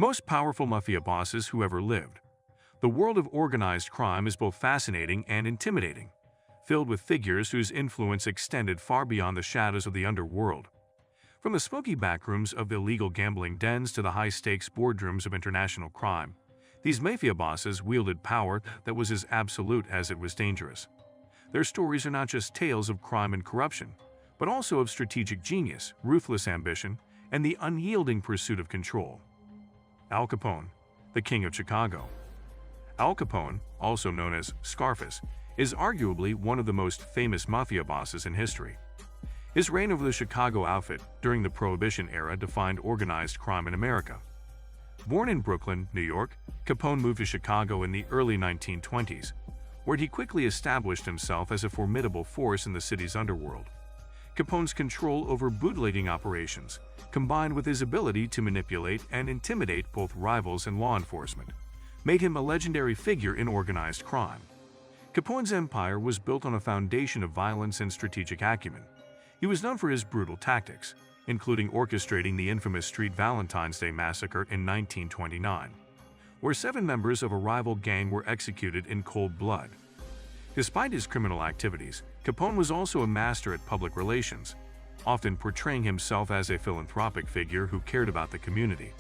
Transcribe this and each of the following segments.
Most powerful mafia bosses who ever lived. The world of organized crime is both fascinating and intimidating, filled with figures whose influence extended far beyond the shadows of the underworld. From the smoky backrooms of illegal gambling dens to the high-stakes boardrooms of international crime, these mafia bosses wielded power that was as absolute as it was dangerous. Their stories are not just tales of crime and corruption, but also of strategic genius, ruthless ambition, and the unyielding pursuit of control. Al Capone, the King of Chicago. Al Capone, also known as Scarface, is arguably one of the most famous mafia bosses in history. His reign over the Chicago outfit during the Prohibition era defined organized crime in America. Born in Brooklyn, New York, Capone moved to Chicago in the early 1920s, where he quickly established himself as a formidable force in the city's underworld. Capone's control over bootlegging operations, combined with his ability to manipulate and intimidate both rivals and law enforcement, made him a legendary figure in organized crime. Capone's empire was built on a foundation of violence and strategic acumen. He was known for his brutal tactics, including orchestrating the infamous Street Valentine's Day Massacre in 1929, where 7 members of a rival gang were executed in cold blood. Despite his criminal activities, Capone was also a master at public relations, often portraying himself as a philanthropic figure who cared about the community.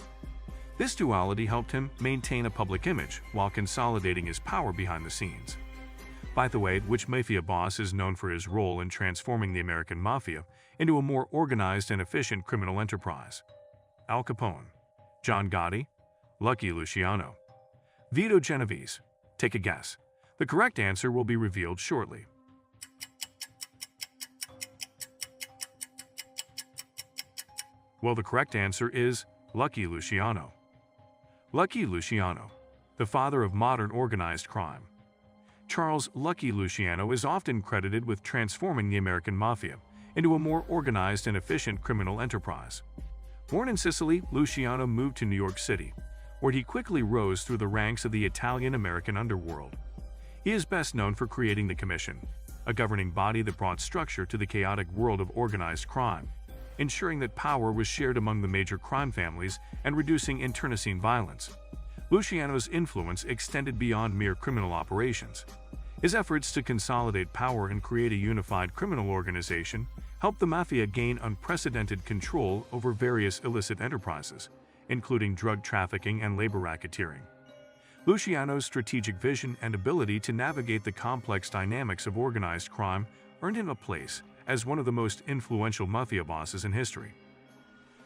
This duality helped him maintain a public image while consolidating his power behind the scenes. By the way, which mafia boss is known for his role in transforming the American Mafia into a more organized and efficient criminal enterprise? Al Capone, John Gotti, Lucky Luciano, Vito Genovese. Take a guess. The correct answer will be revealed shortly. Well, the correct answer is Lucky Luciano. Lucky Luciano, the father of modern organized crime. Charles Lucky Luciano is often credited with transforming the American Mafia into a more organized and efficient criminal enterprise. Born in Sicily, Luciano moved to New York City, where he quickly rose through the ranks of the Italian-American underworld. He is best known for creating the Commission, a governing body that brought structure to the chaotic world of organized crime, ensuring that power was shared among the major crime families and reducing internecine violence. Luciano's influence extended beyond mere criminal operations. His efforts to consolidate power and create a unified criminal organization helped the Mafia gain unprecedented control over various illicit enterprises, including drug trafficking and labor racketeering. Luciano's strategic vision and ability to navigate the complex dynamics of organized crime earned him a place as one of the most influential mafia bosses in history.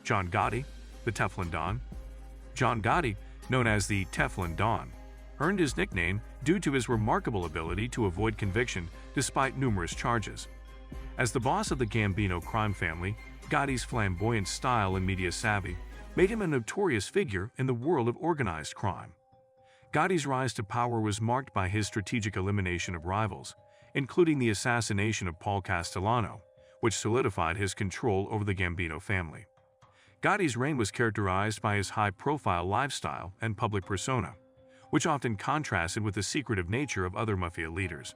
John Gotti, the Teflon Don. John Gotti, known as the Teflon Don, earned his nickname due to his remarkable ability to avoid conviction despite numerous charges. As the boss of the Gambino crime family, Gotti's flamboyant style and media savvy made him a notorious figure in the world of organized crime. Gotti's rise to power was marked by his strategic elimination of rivals, including the assassination of Paul Castellano, which solidified his control over the Gambino family. Gotti's reign was characterized by his high-profile lifestyle and public persona, which often contrasted with the secretive nature of other mafia leaders.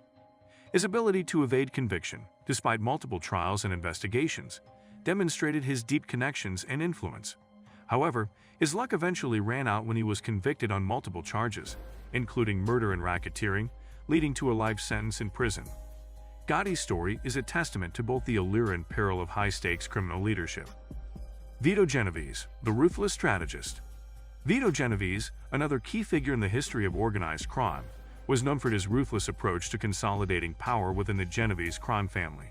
His ability to evade conviction, despite multiple trials and investigations, demonstrated his deep connections and influence. However, his luck eventually ran out when he was convicted on multiple charges, including murder and racketeering, leading to a life sentence in prison. Gotti's story is a testament to both the allure and peril of high-stakes criminal leadership. Vito Genovese, the ruthless strategist. Vito Genovese, another key figure in the history of organized crime, was known for his ruthless approach to consolidating power within the Genovese crime family.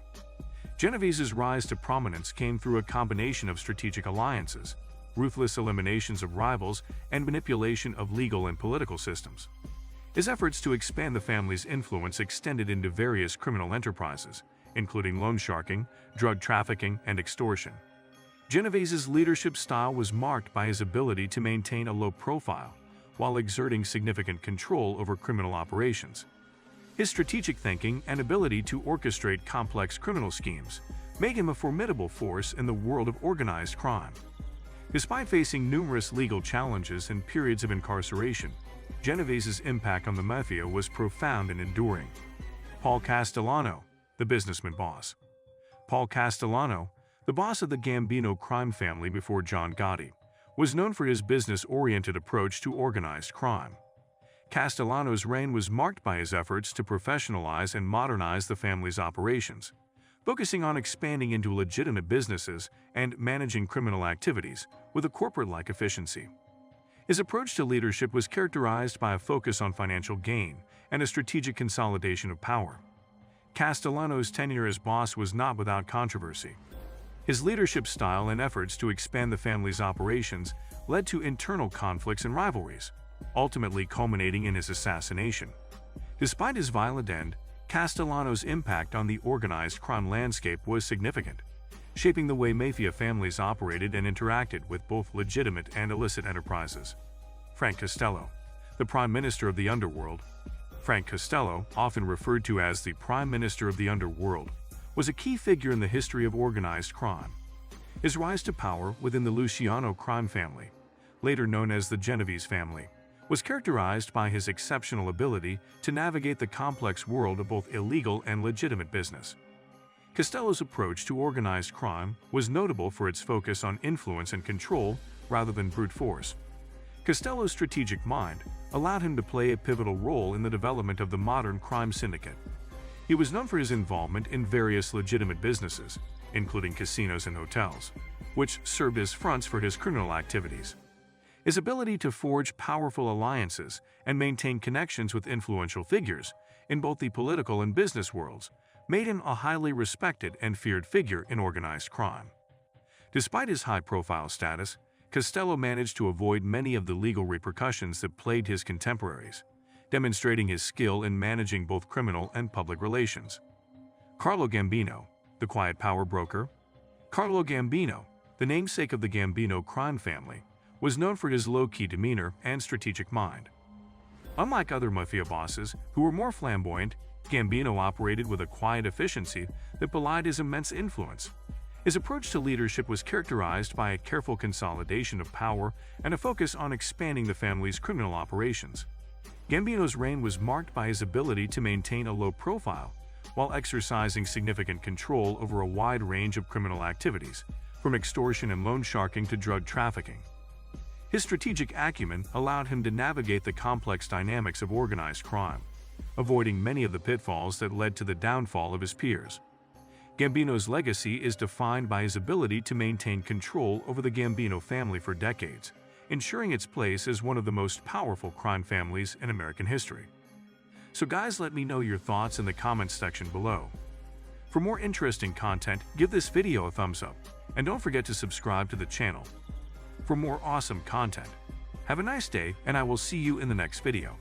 Genovese's rise to prominence came through a combination of strategic alliances, ruthless eliminations of rivals, and manipulation of legal and political systems. His efforts to expand the family's influence extended into various criminal enterprises, including loan sharking, drug trafficking, and extortion. Genovese's leadership style was marked by his ability to maintain a low profile while exerting significant control over criminal operations. His strategic thinking and ability to orchestrate complex criminal schemes made him a formidable force in the world of organized crime. Despite facing numerous legal challenges and periods of incarceration, Genovese's impact on the Mafia was profound and enduring. Paul Castellano, the businessman boss. Paul Castellano, the boss of the Gambino crime family before John Gotti, was known for his business-oriented approach to organized crime. Castellano's reign was marked by his efforts to professionalize and modernize the family's operations, focusing on expanding into legitimate businesses and managing criminal activities with a corporate-like efficiency. His approach to leadership was characterized by a focus on financial gain and a strategic consolidation of power. Castellano's tenure as boss was not without controversy. His leadership style and efforts to expand the family's operations led to internal conflicts and rivalries, ultimately culminating in his assassination. Despite his violent end, Castellano's impact on the organized crime landscape was significant, shaping the way mafia families operated and interacted with both legitimate and illicit enterprises. Frank Costello, the Prime Minister of the Underworld. Frank Costello, often referred to as the Prime Minister of the Underworld, was a key figure in the history of organized crime. His rise to power within the Luciano crime family, later known as the Genovese family, was characterized by his exceptional ability to navigate the complex world of both illegal and legitimate business. Costello's approach to organized crime was notable for its focus on influence and control rather than brute force. Costello's strategic mind allowed him to play a pivotal role in the development of the modern crime syndicate. He was known for his involvement in various legitimate businesses, including casinos and hotels, which served as fronts for his criminal activities. His ability to forge powerful alliances and maintain connections with influential figures in both the political and business worlds made him a highly respected and feared figure in organized crime. Despite his high-profile status, Costello managed to avoid many of the legal repercussions that plagued his contemporaries, demonstrating his skill in managing both criminal and public relations. Carlo Gambino, the quiet power broker. Carlo Gambino, the namesake of the Gambino crime family, was known for his low-key demeanor and strategic mind. Unlike other mafia bosses who were more flamboyant, Gambino operated with a quiet efficiency that belied his immense influence. His approach to leadership was characterized by a careful consolidation of power and a focus on expanding the family's criminal operations. Gambino's reign was marked by his ability to maintain a low profile while exercising significant control over a wide range of criminal activities, from extortion and loan sharking to drug trafficking. His strategic acumen allowed him to navigate the complex dynamics of organized crime, avoiding many of the pitfalls that led to the downfall of his peers. Gambino's legacy is defined by his ability to maintain control over the Gambino family for decades, ensuring its place as one of the most powerful crime families in American history. So guys, let me know your thoughts in the comments section below. For more interesting content, give this video a thumbs up, and don't forget to subscribe to the channel for more awesome content. Have a nice day, and I will see you in the next video.